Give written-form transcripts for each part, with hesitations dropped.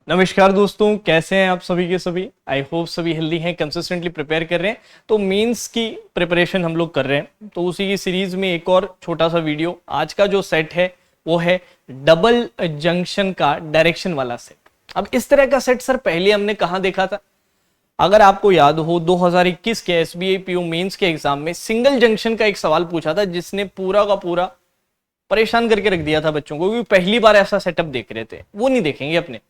नमस्कार दोस्तों, कैसे हैं आप सभी के सभी। आई होप सभी हेल्दी हैं, कंसिस्टेंटली प्रिपेयर कर रहे हैं। तो मेंस की प्रिपरेशन हम लोग कर रहे हैं, तो उसी की सीरीज में एक और छोटा सा वीडियो। आज का जो सेट है वो है डबल जंक्शन का डायरेक्शन वाला सेट। अब इस तरह का सेट सर पहले हमने कहाँ देखा था? अगर आपको याद हो 2021 के एसबीआई पीओ मेंस के एग्जाम में सिंगल जंक्शन का एक सवाल पूछा था, जिसने पूरा का पूरा परेशान करके रख दिया था बच्चों को, क्योंकि पहली बार ऐसा सेटअप देख रहे थे। वो नहीं देखेंगे अपने,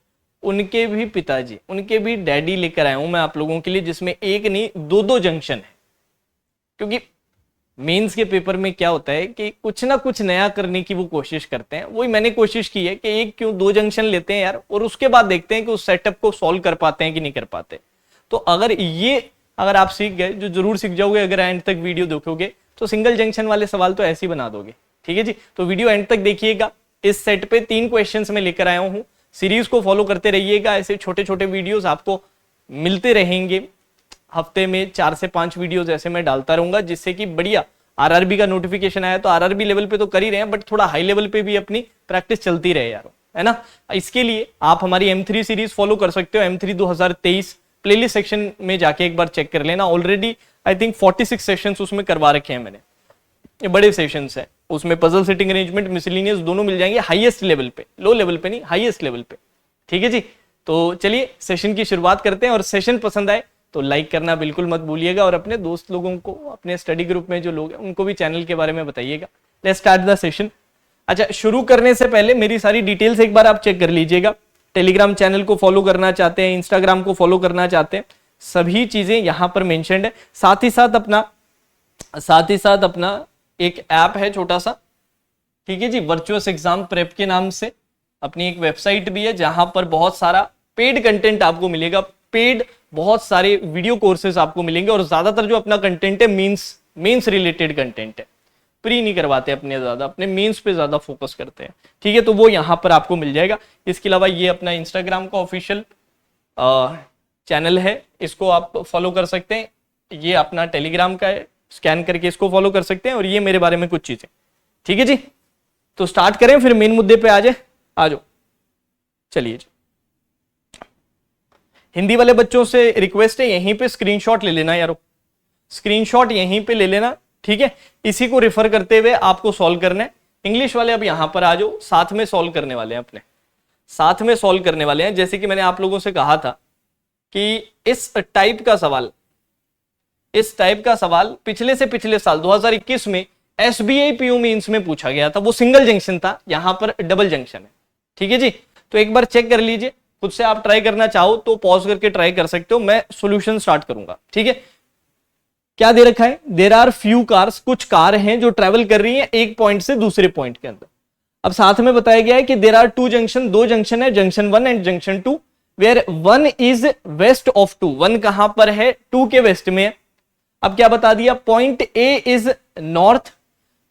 उनके भी पिताजी, उनके भी डैडी लेकर आया हूं मैं आप लोगों के लिए, जिसमें एक नहीं दो जंक्शन है। क्योंकि मेंस के पेपर में क्या होता है कि कुछ ना कुछ नया करने की वो कोशिश करते हैं। वही मैंने कोशिश की है कि एक क्यों दो जंक्शन लेते हैं यार, और उसके बाद देखते हैं कि उस सेटअप को सॉल्व कर पाते हैं कि नहीं कर पाते। तो अगर आप सीख गए, जो जरूर सीख जाओगे अगर एंड तक वीडियो देखोगे, तो सिंगल जंक्शन वाले सवाल तो ऐसे ही बना दोगे। ठीक है जी, तो वीडियो एंड तक देखिएगा। इस सेट पे 3 क्वेश्चंस में लेकर आया हूं। सीरीज को फॉलो करते रहिएगा, ऐसे छोटे छोटे वीडियोस आपको मिलते रहेंगे। हफ्ते में 4 से 5 वीडियोस ऐसे मैं डालता रहूंगा, जिससे कि बढ़िया आरआरबी का नोटिफिकेशन आया तो आरआरबी लेवल पे तो कर ही रहे हैं, बट थोड़ा हाई लेवल पे भी अपनी प्रैक्टिस चलती रहे यार, है ना। इसके लिए आप हमारी M3 सीरीज फॉलो कर सकते हो। M3 2023 प्लेलिस्ट सेक्शन में जाके एक बार चेक कर लेना। ऑलरेडी आई थिंक 46 सेशंस उसमें करवा रखे हैं मैंने, ये बड़े सेशंस है। उसमें पजल सेटिंग अरेंजमेंट मिसलिनियस दोनों मिल जाएंगे, हाईएस्ट लेवल पे, लो लेवल पे नहीं, हाईएस्ट लेवल पे। ठीक है जी, तो चलिए सेशन की शुरुआत करते हैं। और सेशन पसंद आए तो लाइक करना बिल्कुल मत भूलिएगा, और अपने दोस्त लोगों को, अपने स्टडी ग्रुप में जो लोग हैं उनको भी चैनल के बारे में बताइएगा। Let's start the session. अच्छा, शुरू करने से पहले मेरी सारी डिटेल्स एक बार आप चेक कर लीजिएगा। टेलीग्राम चैनल को फॉलो करना चाहते हैं, इंस्टाग्राम को फॉलो करना चाहते हैं, सभी चीजें यहां पर मेंशन्ड है। साथ ही साथ अपना एक ऐप है छोटा सा, ठीक है जी, वर्चुअस एग्जाम प्रेप के नाम से अपनी एक वेबसाइट भी है, जहां पर बहुत सारा पेड कंटेंट आपको मिलेगा। पेड बहुत सारे वीडियो कोर्सेज आपको मिलेंगे, और ज्यादातर जो अपना कंटेंट है मेंस रिलेटेड कंटेंट है। प्री नहीं करवाते अपने, ज्यादा अपने मेंस पे ज्यादा फोकस करते हैं। ठीक है, तो वो यहां पर आपको मिल जाएगा। इसके अलावा ये अपना इंस्टाग्राम का ऑफिशियल चैनल है, इसको आप फॉलो कर सकते हैं। ये अपना टेलीग्राम का है, स्कैन करके इसको फॉलो कर सकते हैं। और ये मेरे बारे में कुछ चीजें। ठीक है जी, तो स्टार्ट करें, फिर मेन मुद्दे पे आ जाओ। चलिए जी, हिंदी वाले बच्चों से रिक्वेस्ट है, यहीं पे स्क्रीनशॉट ले लेना यारो, स्क्रीनशॉट यहीं पे ले लेना। ठीक है, इसी को रेफर करते हुए आपको सॉल्व करना है। इंग्लिश वाले अब यहां पर आ जाओ, साथ में सॉल्व करने वाले हैं, अपने साथ में सॉल्व करने वाले हैं। जैसे कि मैंने आप लोगों से कहा था कि इस टाइप का सवाल पिछले से पिछले साल 2021 में एसबीआई पीओ मेंस में पूछा गया था। वो सिंगल जंक्शन था, यहां पर डबल जंक्शन है। ठीक है जी, तो एक बार चेक कर लीजिए। खुद से आप ट्राई करना चाहो तो पॉज करके ट्राई कर सकते हो, मैं सॉल्यूशन स्टार्ट करूंगा। ठीक है, क्या दे रखा है? देयर आर फ्यू कार्स, कुछ कार हैं जो ट्रेवल कर रही हैं एक पॉइंट से दूसरे पॉइंट के अंदर। अब साथ में बताया गया है कि देयर आर 2 जंक्शन, 2 जंक्शन है, junction 1 and junction 2, where 1 is west of 2। 1 कहां पर है? 2 के वेस्ट में है। अब क्या बता दिया? Point a is north,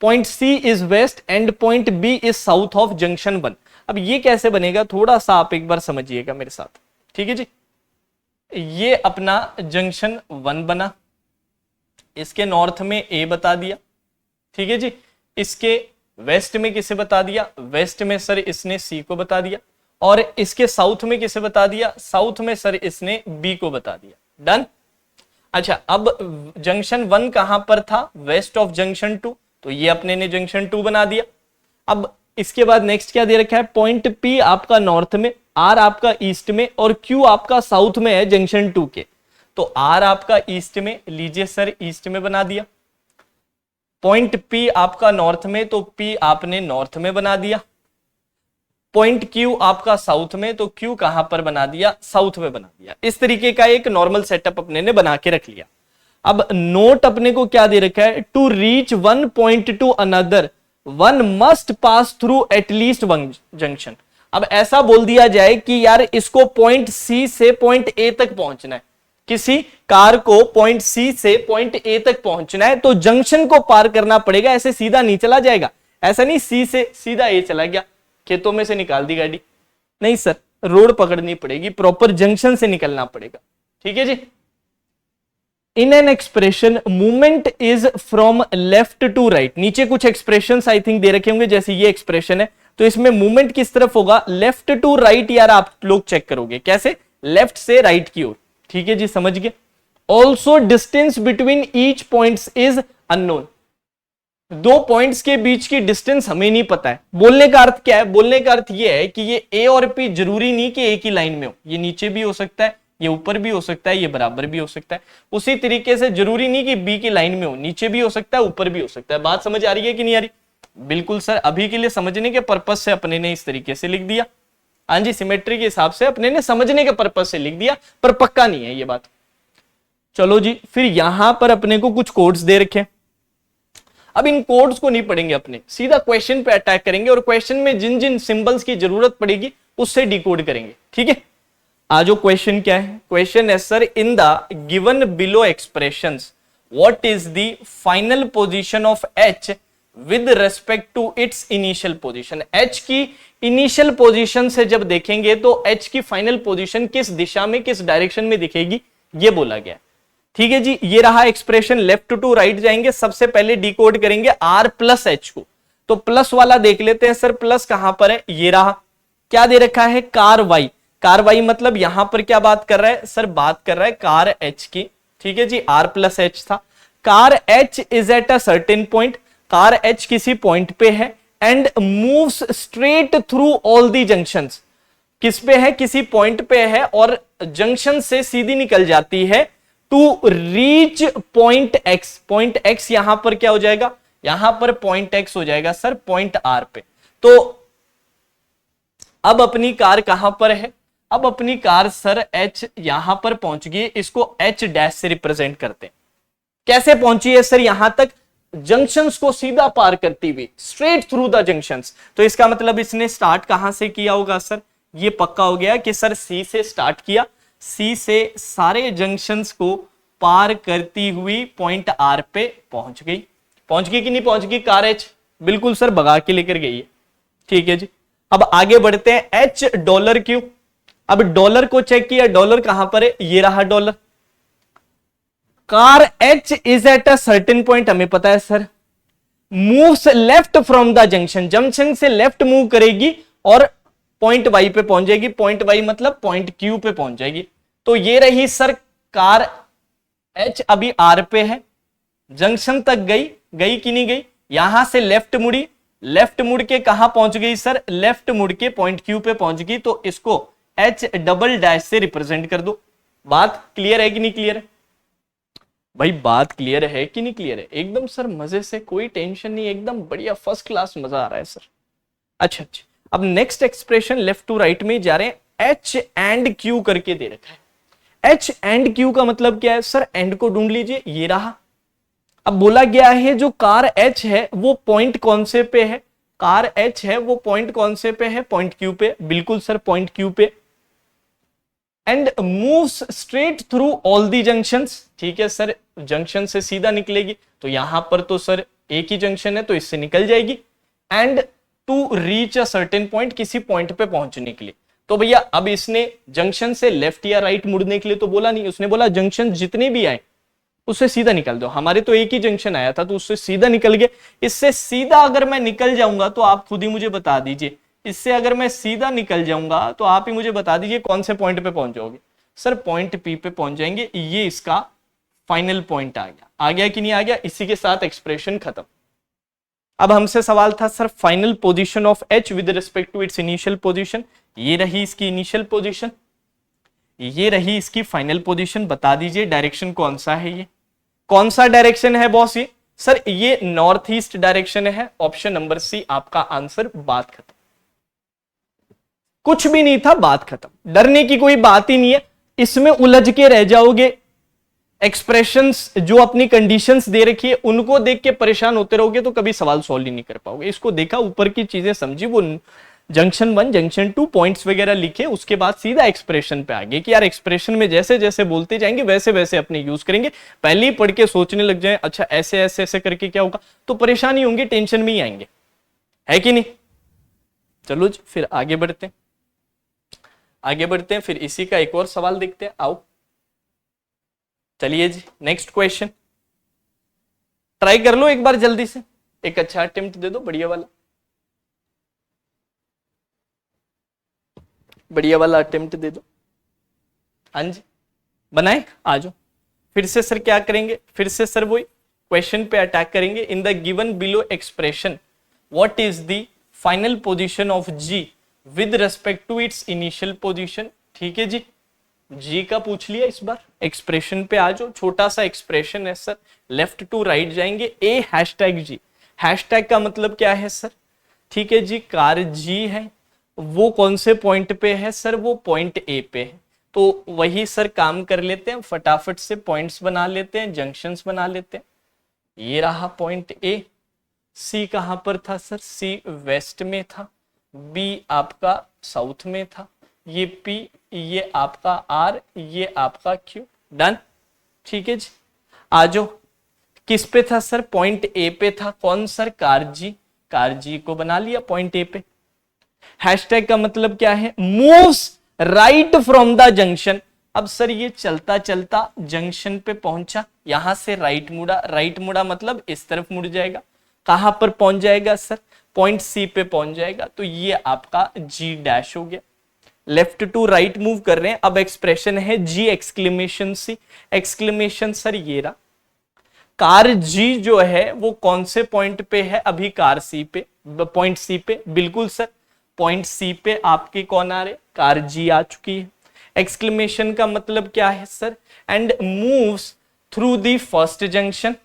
point c is west and point b is south of junction 1। अब ये कैसे बनेगा, थोड़ा सा आप एक बार समझिएगा मेरे साथ। ठीक है जी, ये अपना जंक्शन 1 बना, इसके नॉर्थ में ए बता दिया। ठीक है जी, इसके वेस्ट में किसे बता दिया? वेस्ट में सर इसने सी को बता दिया। और इसके साउथ में किसे बता दिया? साउथ में सर इसने बी को बता दिया। डन। अच्छा, अब जंक्शन 1 कहां पर था? वेस्ट ऑफ जंक्शन 2, तो ये अपने ने जंक्शन 2 बना दिया। अब इसके बाद नेक्स्ट क्या दे रखा है? पॉइंट पी आपका नॉर्थ में, आर आपका ईस्ट में, और क्यू आपका साउथ में है जंक्शन 2 के। तो आर आपका ईस्ट में, लीजिए सर ईस्ट में बना दिया। पॉइंट पी आपका नॉर्थ में, तो पी आपने नॉर्थ में बना दिया। पॉइंट क्यू आपका साउथ में, तो क्यू कहां पर बना दिया? साउथ में बना दिया। इस तरीके का एक नॉर्मल सेटअप अपने ने बना के रख लिया। अब नोट अपने को क्या दे रखा है? To reach one point to another one must pass through at least one junction. अब ऐसा बोल दिया जाए कि यार इसको पॉइंट सी से पॉइंट ए तक पहुंचना है, किसी कार को पॉइंट सी से पॉइंट ए तक पहुंचना है, तो जंक्शन को पार करना पड़ेगा। ऐसे सीधा नहीं चला जाएगा, ऐसा नहीं सी से सीधा ए चला गया, खेतों में से निकाल दी गाड़ी, नहीं सर, रोड पकड़नी पड़ेगी, प्रॉपर जंक्शन से निकलना पड़ेगा। ठीक है जी। In an expression movement is from left to right, नीचे कुछ एक्सप्रेशन आई थिंक दे रखे होंगे, जैसे ये एक्सप्रेशन है, तो इसमें मूवमेंट किस तरफ होगा, लेफ्ट टू राइट यार, आप लोग चेक करोगे कैसे, लेफ्ट से राइट की ओर, ठीक है जी, समझ गए। Also distance between each points is unknown, दो पॉइंट्स के बीच की डिस्टेंस हमें नहीं पता है। बोलने का अर्थ क्या है, बोलने का अर्थ यह है कि ये ए और पी जरूरी नहीं कि एक ही लाइन में हो, ये नीचे भी हो सकता है, ये ऊपर भी हो सकता है, ये बराबर भी हो सकता है। उसी तरीके से जरूरी नहीं कि बी की लाइन में हो, नीचे भी हो सकता है, ऊपर भी हो सकता है। बात समझ आ रही है कि नहीं आ रही? बिल्कुल सर, अभी के लिए समझने के पर्पज से अपने ने इस तरीके से लिख दिया। हाँ जी, सिमेट्री के हिसाब से अपने ने समझने के पर्पज से लिख दिया, पर पक्का नहीं है ये बात। चलो जी, फिर यहां पर अपने को कुछ कोड्स दे रखे। अब इन कोड्स को नहीं पढ़ेंगे, अपने सीधा क्वेश्चन पे अटैक करेंगे और क्वेश्चन में जिन जिन सिंबल्स की जरूरत पड़ेगी उससे डिकोड करेंगे, ठीक है। आज क्वेश्चन क्या है, क्वेश्चन है sir, in the given below expressions what is the final position of h with respect to its initial position. H की इनिशियल पोजीशन से जब देखेंगे तो एच की फाइनल पोजीशन किस दिशा में, किस डायरेक्शन में दिखेगी, ये बोला गया, ठीक है जी। ये रहा एक्सप्रेशन, लेफ्ट टू राइट जाएंगे, सबसे पहले डिकोड करेंगे आर प्लस एच को। तो प्लस वाला देख लेते हैं सर, प्लस कहां पर है, ये रहा। क्या दे रखा है, कार वाई। कार वाई मतलब यहां पर क्या बात कर रहा है सर, बात कर रहा है कार एच की, ठीक है जी। आर प्लस एच था, car H is at a certain point, car H किसी पॉइंट पे है, and moves straight through all the junctions. किस पे है, किसी पॉइंट पे है और जंक्शन से सीधी निकल जाती है to reach point x. Point x यहां पर क्या हो जाएगा, यहां पर पॉइंट एक्स हो जाएगा सर पॉइंट आर पे। तो अब अपनी कार कहां पर है, अब अपनी कार सर एच यहां पर पहुंच गई, इसको एच डैश से रिप्रेजेंट करते हैं। कैसे पहुंची है सर यहां तक, जंक्शंस को सीधा पार करती हुई, स्ट्रेट थ्रू द जंक्शंस। तो इसका मतलब इसने स्टार्ट कहां से किया होगा सर, ये पक्का हो गया कि सर सी से स्टार्ट किया, सी से सारे जंक्शंस को पार करती हुई पॉइंट आर पे पहुंच गई। पहुंच गई कि नहीं पहुंच गई कार एच, बिल्कुल सर भगा के लेकर गई है, ठीक है जी। अब आगे बढ़ते हैं, एच डॉलर क्यू। अब डॉलर को चेक किया, डॉलर कहां पर है, ये रहा dollar. Car H is at a certain point, हमें पता है sir, moves left from the junction, junction से लेफ्ट मूव करेगी और पॉइंट वाई पे पहुंच जाएगी। पॉइंट वाई मतलब पॉइंट क्यू पे पहुंच जाएगी। तो ये रही सर कार एच, अभी आर पे है, जंक्शन तक गई, गई कि नहीं गई, यहां से लेफ्ट मुड़ी, लेफ्ट मुड़ के कहां पहुंच गई सर, लेफ्ट मुड़ के पॉइंट क्यू पे पहुंच गई। तो इसको एच डबल डैश से रिप्रेजेंट कर दो। बात क्लियर है कि नहीं क्लियर है भाई, बात क्लियर है कि नहीं क्लियर है, एकदम सर मजे से, कोई टेंशन नहीं, एकदम बढ़िया फर्स्ट क्लास मजा आ रहा है सर। अच्छा अच्छा, अब next expression left to right में जा रहे हैं, एच एंड क्यू करके दे रखा है। एच एंड क्यू का मतलब क्या है सर, एंड को ढूंढ लीजिए, ये रहा। अब बोला गया है जो कार एच है वो पॉइंट कौन से पे है, कार एच है वो पॉइंट कौन से पे है, पॉइंट क्यू पे, बिल्कुल सर पॉइंट क्यू पे। And moves straight through all the junctions, ठीक है सर, जंक्शन से सीधा निकलेगी। तो यहां पर तो सर एक ही जंक्शन है तो इससे निकल जाएगी। And to reach a certain point, किसी पॉइंट पे पहुंचने के लिए। तो भैया अब इसने जंक्शन से लेफ्ट या राइट मुड़ने के लिए तो बोला नहीं, उसने बोला जंक्शन जितने भी आए उससे सीधा निकल दो। हमारे तो एक ही जंक्शन आया था तो उससे सीधा निकल गए। इससे सीधा अगर मैं निकल जाऊंगा तो आप खुद ही मुझे बता दीजिए, इससे अगर मैं सीधा निकल जाऊंगा तो आप ही मुझे बता दीजिए कौन से पॉइंट पे पहुंच जाओगे सर, पॉइंट पी पे पहुंच जाएंगे। ये इसका फाइनल पॉइंट आ गया कि नहीं आ गया, इसी के साथ एक्सप्रेशन खत्म। अब हमसे सवाल था sir final position of h with respect to its initial position. ये रही इसकी इनिशियल पोजीशन, ये रही इसकी फाइनल पोजीशन। बता दीजिए डायरेक्शन कौन सा है, ये कौन सा डायरेक्शन है बॉस, ये सर ये नॉर्थ ईस्ट डायरेक्शन है। ऑप्शन नंबर सी आपका आंसर, बात खत्म। कुछ भी नहीं था, बात खत्म, डरने की कोई बात ही नहीं है। इसमें उलझ के रह जाओगे, एक्सप्रेशंस जो अपनी कंडीशंस दे रखी है उनको देख के परेशान होते रहोगे तो कभी सवाल सॉल्व ही नहीं कर पाओगे। इसको देखा, ऊपर की चीजें समझी, वो जंक्शन 1 जंक्शन 2 पॉइंट्स वगैरह लिखे, उसके बाद सीधा एक्सप्रेशन पे आ गए कि यार एक्सप्रेशन में जैसे जैसे बोलते जाएंगे वैसे वैसे अपने यूज करेंगे। पहले ही पढ़ के सोचने लग जाए अच्छा ऐसे ऐसे ऐसे करके क्या होगा तो परेशानी होंगी, टेंशन में ही आएंगे, है कि नहीं। चलो जी फिर आगे बढ़ते हैं, आगे बढ़ते हैं, फिर इसी का एक और सवाल देखते हैं। आओ चलिए जी, नेक्स्ट क्वेश्चन ट्राई कर लो एक बार जल्दी से, एक अच्छा अटेम्प्ट दे दो बढ़िया वाला। बढ़िया वाला अटेम्प्ट दे दो। हाँ जी बनाए, आ जाओ। फिर से सर क्या करेंगे, फिर से सर वही क्वेश्चन पे अटैक करेंगे। In the given below expression what is the final position of g with respect to its initial position. ठीक है जी, जी का पूछ लिया। इस बार एक्सप्रेशन पे आ जाओ, छोटा सा एक्सप्रेशन है सर, लेफ्ट टू राइट जाएंगे। ए हैशटैग जी, हैशटैग का मतलब क्या है सर, ठीक है जी, कार जी है, वो कौन से पॉइंट पे है सर, वो पॉइंट ए पे है। तो वही सर काम कर लेते हैं, फटाफट से पॉइंट्स बना लेते हैं, जंक्शंस बना लेते हैं। ये रहा पॉइंट ए। सी कहां पर था सर, सी वेस्ट में था, बी आपका साउथ में था, ये पी, ये आपका आर, ये आपका क्यू। डन, ठीक है जी। आ जाओ, किस पे था सर, पॉइंट ए पे था। कौन सर, कारजी, कारजी को बना लिया पॉइंट ए पे। हैशटैग का मतलब क्या है, moves right from the junction. अब सर ये चलता चलता जंक्शन पे पहुंचा, यहां से राइट मुड़ा, राइट मुड़ा मतलब इस तरफ मुड़ जाएगा। कहां पर पहुंच जाएगा सर, पॉइंट सी पे पहुंच जाएगा। तो ये आपका जी डैश हो गया। लेफ्ट टू राइट मूव कर रहे हैं। अब एक्सप्रेशन है जी एक्सक्लेमेशन सी। एक्सक्लेमेशन सर ये रहा, कार जी जो है वो कौन से पॉइंट पे है, अभी कार सी पे, पॉइंट सी पे। बिल्कुल सर, पॉइंट सी पे आपके कौन आ रहे, कार जी आ चुकी है। एक्सक्लेमेशन का मतलब क्या है sir, and moves through the first junction,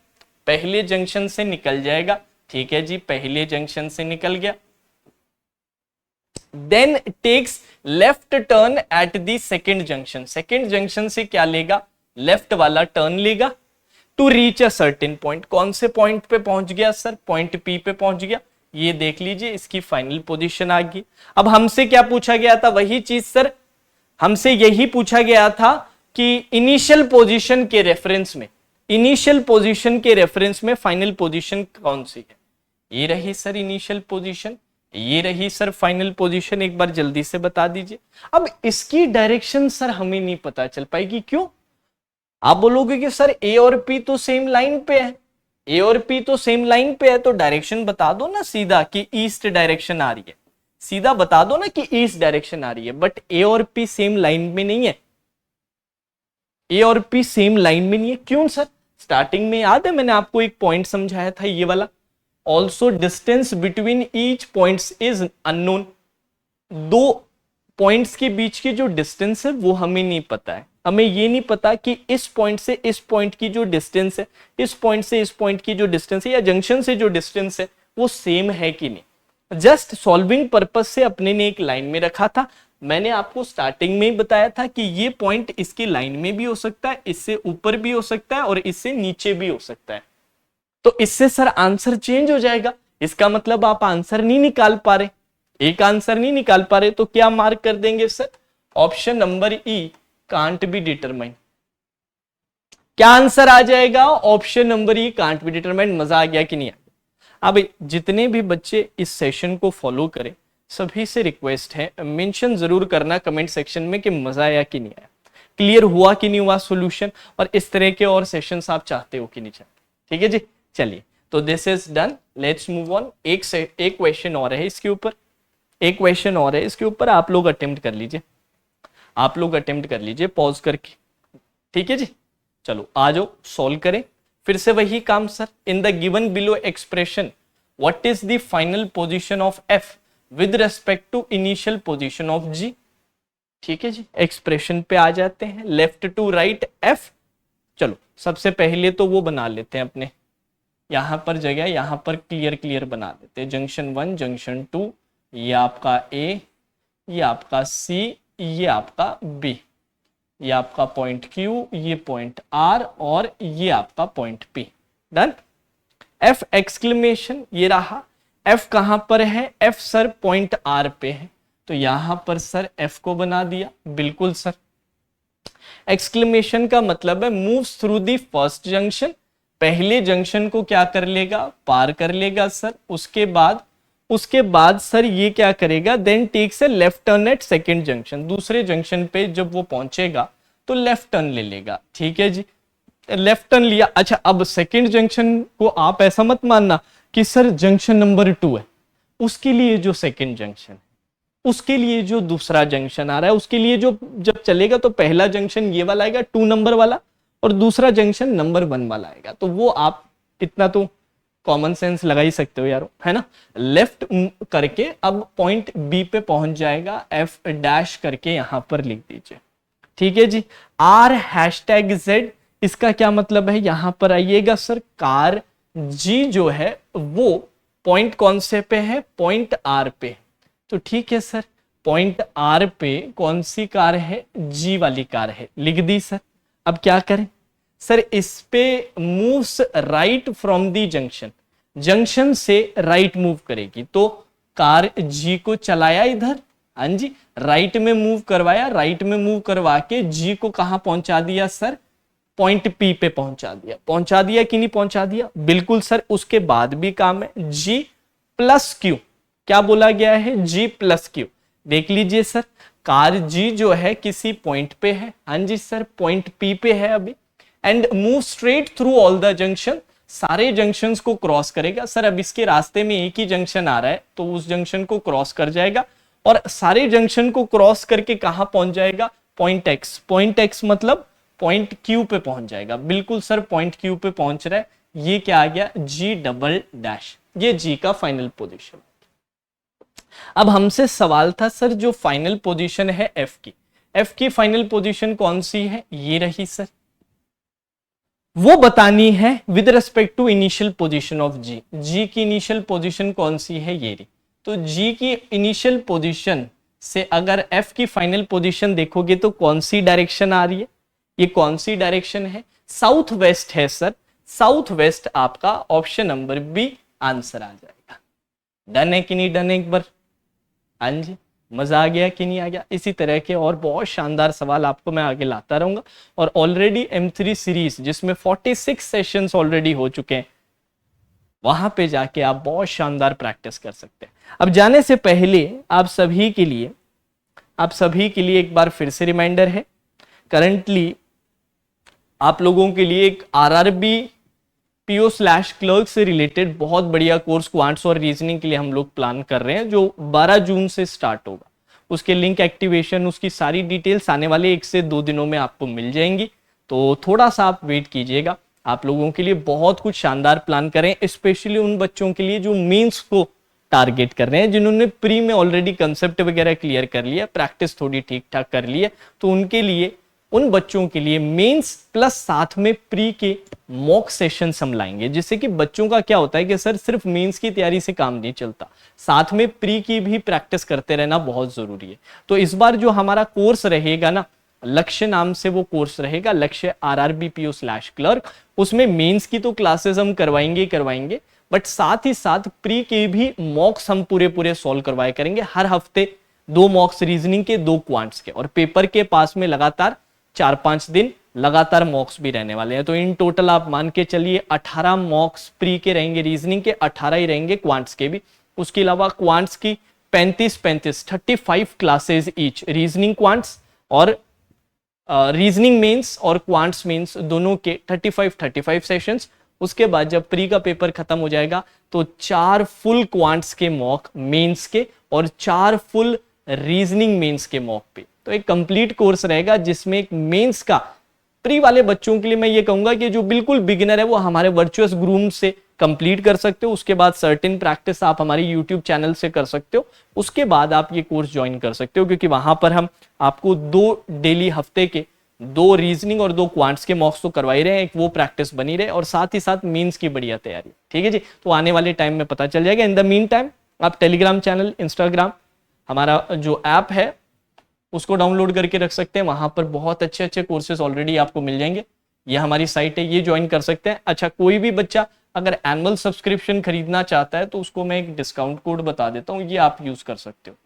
पहले जंक्शन से निकल जाएगा। ठीक है जी, पहले जंक्शन से निकल गया। Then takes left turn at the second junction, second junction से क्या लेगा, लेफ्ट वाला टर्न लेगा। To reach a certain point, कौन से पॉइंट पे पहुंच गया सर, पॉइंट पी पे पहुंच गया। ये देख लीजिए, इसकी फाइनल पोजीशन आ गई। अब हमसे क्या पूछा गया था, वही चीज सर, हमसे यही पूछा गया था कि इनिशियल पोजीशन के रेफरेंस में, इनिशियल पोजीशन के रेफरेंस में फाइनल पोजीशन कौन सी है। ये रही सर इनिशियल पोजीशन, ये रही सर फाइनल पोजीशन। एक बार जल्दी से बता दीजिए। अब इसकी डायरेक्शन सर हमें नहीं पता चल पाएगी, क्यों? आप बोलोगे कि सर ए और पी तो सेम लाइन पे है, ए और पी तो सेम लाइन पे है, तो डायरेक्शन बता दो ना सीधा कि ईस्ट डायरेक्शन आ रही है, सीधा बता दो ना कि ईस्ट डायरेक्शन आ रही है। बट ए और पी सेम लाइन में नहीं है, ए और पी सेम लाइन में नहीं है। क्यों सर? स्टार्टिंग में याद है मैंने आपको एक पॉइंट समझाया था, ये वाला, also distance between each points is unknown. दो पॉइंट्स के बीच की जो डिस्टेंस है वो हमें नहीं पता है। हमें ये नहीं पता कि इस पॉइंट से इस पॉइंट की जो डिस्टेंस है, इस पॉइंट से इस पॉइंट की जो डिस्टेंस है, या जंक्शन से जो डिस्टेंस है वो सेम है कि नहीं। जस्ट सॉल्विंग पर्पस से अपने ने एक लाइन में रखा था। मैंने आपको स्टार्टिंग में ही बताया था कि ये पॉइंट इसकी लाइन में भी हो सकता है, इससे ऊपर भी हो सकता है और इससे नीचे भी हो सकता है। तो इससे सर आंसर चेंज हो जाएगा। इसका मतलब आप आंसर नहीं निकाल पा रहे, एक आंसर नहीं निकाल पा रहे, तो क्या मार्क कर देंगे sir, option number E can't be determine. क्या आंसर आ जाएगा, option number E can't be determine. मजा आ गया कि नहीं आया? अब जितने भी बच्चे इस सेशन को फॉलो करें, सभी से रिक्वेस्ट है मेंशन जरूर करना कमेंट सेक्शन में कि मजा आया कि नहीं आया, क्लियर हुआ कि नहीं हुआ सॉल्यूशन, और इस तरह के और सेशंस आप चाहते हो कि नहीं चाहते। ठीक है जी, चलिए तो this is done, let's move on. एक क्वेश्चन और है इसके ऊपर, एक क्वेश्चन और है इसके ऊपर, आप लोग अटेम्प्ट कर लीजिए, आप लोग अटेम्प्ट कर लीजिए पॉज करके। ठीक है जी, चलो आ जाओ सॉल्व करें। फिर से वही काम sir, in the given below expression what is the final position of F with respect to initial position of G. ठीक है जी, एक्सप्रेशन पे आ जाते हैं, लेफ्ट टू राइट एफ। चलो सबसे पहले तो वो बना लेते हैं अपने, यहां पर जगह, यहां पर क्लियर बना देते हैं। जंक्शन 1, जंक्शन 2, ये आपका ए, ये आपका सी, ये आपका बी, ये आपका पॉइंट क्यू, ये पॉइंट आर, और ये आपका point P. Done. F exclamation ये रहा, एफ कहां पर है, एफ सर पॉइंट आर पे है, तो यहां पर सर एफ को बना दिया। बिल्कुल सर। एक्सक्लेमेशन का मतलब है moves through the first junction, पहले जंक्शन को क्या कर लेगा, पार कर लेगा सर। उसके बाद सर ये क्या करेगा, then takes a left turn at second junction, दूसरे जंक्शन पे जब वो पहुंचेगा तो लेफ्ट टर्न ले लेगा। ठीक है जी, लेफ्ट टर्न लिया। अच्छा, अब सेकंड जंक्शन को आप ऐसा मत मानना कि सर जंक्शन नंबर 2 है, उसके लिए जो सेकंड जंक्शन है उसके लिए जो दूसरा जंक्शन आ रहा है उसके लिए जो जब चलेगा तो पहला जंक्शन ये वाला आएगा 2 नंबर वाला और दूसरा जंक्शन नंबर 1 वाला आएगा। तो वो आप इतना तो कॉमन सेंस लगा ही सकते हो यारो, है ना। लेफ्ट करके अब पॉइंट बी पे पहुंच जाएगा, एफ डैश करके यहां पर लिख दीजिए, ठीक है जी। आर हैशटैग जेड, इसका क्या मतलब है, यहां पर आइएगा सर, कार जी जो है वो पॉइंट कौन से पे है, पॉइंट आर पे। तो ठीक है सर, पॉइंट आर पे कौन सी कार है, जी वाली कार है, लिख दी सर। अब क्या करें सर, इस पे moves right from the junction, junction से राइट मूव करेगी। तो कार जी को चलाया इधर, हाँ जी, राइट में मूव करवाया, राइट में मूव करवा के जी को कहां पहुंचा दिया सर, पॉइंट पी पे पहुंचा दिया। पहुंचा दिया कि नहीं पहुंचा दिया, बिल्कुल सर। उसके बाद भी काम है, जी प्लस क्यू, क्या बोला गया है, जी प्लस क्यू। देख लीजिए सर, कार जी जो है किसी पॉइंट पे है, हाँ जी सर, पॉइंट पी पे है अभी, and move straight through all the junction, सारे जंक्शंस को क्रॉस करेगा सर। अब इसके रास्ते में एक ही जंक्शन आ रहा है तो उस जंक्शन को क्रॉस कर जाएगा और सारे जंक्शन को क्रॉस करके कहां पहुंच जाएगा, पॉइंट एक्स। पॉइंट एक्स मतलब पॉइंट क्यू पे पहुंच जाएगा, बिल्कुल सर, पॉइंट क्यू पे पहुंच रहा है। ये क्या आ गया, जी डबल डैश, ये जी का फाइनल पोजीशन। अब हमसे सवाल था सर जो फाइनल पोजीशन है एफ की फाइनल पोजीशन कौन सी है, ये रही सर, वो बतानी है with respect to initial position of G. G की इनिशियल पोजीशन कौन सी है, ये रही। तो जी की इनिशियल पोजीशन से अगर एफ की फाइनल पोजीशन देखोगे तो कौन सी डायरेक्शन आ रही है, ये कौन सी डायरेक्शन है, साउथ वेस्ट है सर। साउथ वेस्ट आपका ऑप्शन नंबर बी आंसर आ जाएगा। डन है कि नहीं डन है एक बार, हाँ जी, मजा आ गया कि नहीं आ गया। इसी तरह के और बहुत शानदार सवाल आपको मैं आगे लाता रहूंगा। और ऑलरेडी M3 सीरीज जिसमें 46 सेशंस ऑलरेडी हो चुके हैं, वहां पे जाके आप बहुत शानदार प्रैक्टिस कर सकते हैं। अब जाने से पहले आप सभी के लिए एक बार फिर से रिमाइंडर है, करंटली आप लोगों के लिए एक RRB PO/क्लर्क से रिलेटेड बहुत बढ़िया कोर्स क्वांट्स और रीजनिंग के लिए हम लोग प्लान कर रहे हैं, जो 12 जून से स्टार्ट होगा। उसके लिंक एक्टिवेशन, उसकी सारी डिटेल्स आने वाले 1 से 2 दिनों में आपको मिल जाएंगी। तो थोड़ा सा आप वेट कीजिएगा, आप लोगों के लिए बहुत कुछ शानदार प्लान करें, स्पेशली उन बच्चों के लिए जो मेंस को टारगेट कर रहे हैं, जिन्होंने प्री में ऑलरेडी कंसेप्ट वगैरह क्लियर कर लिया, प्रैक्टिस थोड़ी ठीक ठाक कर ली है। तो उनके लिए, उन बच्चों के लिए मेंस प्लस साथ में प्री के मॉक सेशन हम लाएंगे, जिससे कि बच्चों का क्या होता है कि सर सिर्फ मेंस की तैयारी से काम नहीं चलता, साथ में प्री की भी प्रैक्टिस करते रहना बहुत जरूरी है। तो इस बार जो हमारा कोर्स रहेगा ना, लक्ष्य नाम से वो कोर्स रहेगा, लक्ष्य RRB PO/क्लर्क। उसमें मेंस की तो क्लासेस हम करवाएंगे, बट साथ ही साथ प्री के भी मॉक्स हम पूरे सॉल्व करवाए करेंगे। हर हफ्ते 2 मॉक्स रीजनिंग के, 2 क्वांट्स के, और पेपर के पास में लगातार 4-5 दिन लगातार मॉक्स भी रहने वाले हैं। तो इन टोटल आप मान के चलिए 18 मॉक्स प्री के रहेंगे, रीजनिंग के 18 ही रहेंगे, क्वांट्स के भी। उसके अलावा क्वांट्स की 35 क्लासेस ईच, रीजनिंग क्वांट्स और रीजनिंग मेंस और क्वांट्स मेंस दोनों के 35 सेशंस। उसके बाद जब प्री का पेपर खत्म हो जाएगा तो 4 फुल क्वांट्स के मॉक मेंस के और 4 फुल रीजनिंग मेंस के मॉक पे। तो एक कंप्लीट कोर्स रहेगा, जिसमें एक मेंस का प्री वाले बच्चों के लिए मैं ये कहूंगा कि जो बिल्कुल बिगिनर है वो हमारे वर्चुअस ग्रूम से कंप्लीट कर सकते हो। उसके बाद सर्टेन प्रैक्टिस आप हमारी यूट्यूब चैनल से कर सकते हो। उसके बाद आप ये कोर्स ज्वाइन कर सकते हो, क्योंकि वहां पर हम आपको 2 डेली हफ्ते के 2 रीजनिंग और 2 क्वांट्स के मॉक्स तो करवा ही रहे हैं, एक वो प्रैक्टिस बनी रहे और साथ ही साथ मीन्स की बढ़िया तैयारी। ठीक है जी, तो आने वाले टाइम में पता चल जाएगा। इन द मीन टाइम आप टेलीग्राम चैनल, इंस्टाग्राम, हमारा जो ऐप है उसको डाउनलोड करके रख सकते हैं। वहां पर बहुत अच्छे कोर्सेज ऑलरेडी आपको मिल जाएंगे। ये हमारी साइट है, ये ज्वाइन कर सकते हैं। अच्छा, कोई भी बच्चा अगर एनुअल सब्सक्रिप्शन खरीदना चाहता है तो उसको मैं एक डिस्काउंट कोड बता देता हूँ, ये आप यूज कर सकते हो।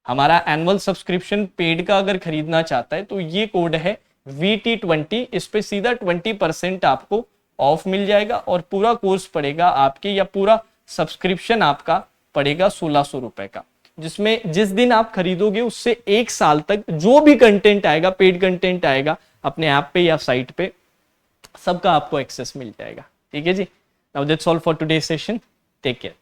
हमारा एनुअल सब्सक्रिप्शन पेड का अगर खरीदना चाहता है तो ये कोड है VT20, इस पे सीधा 20% आपको ऑफ मिल जाएगा और पूरा कोर्स पड़ेगा आपके, या पूरा सब्सक्रिप्शन आपका पड़ेगा 1600 रुपए का, जिसमें जिस दिन आप खरीदोगे उससे 1 साल तक जो भी कंटेंट आएगा, पेड कंटेंट आएगा अपने ऐप पे या साइट पे, सबका आपको एक्सेस मिल जाएगा। ठीक है जी, now that's all for today session, take care.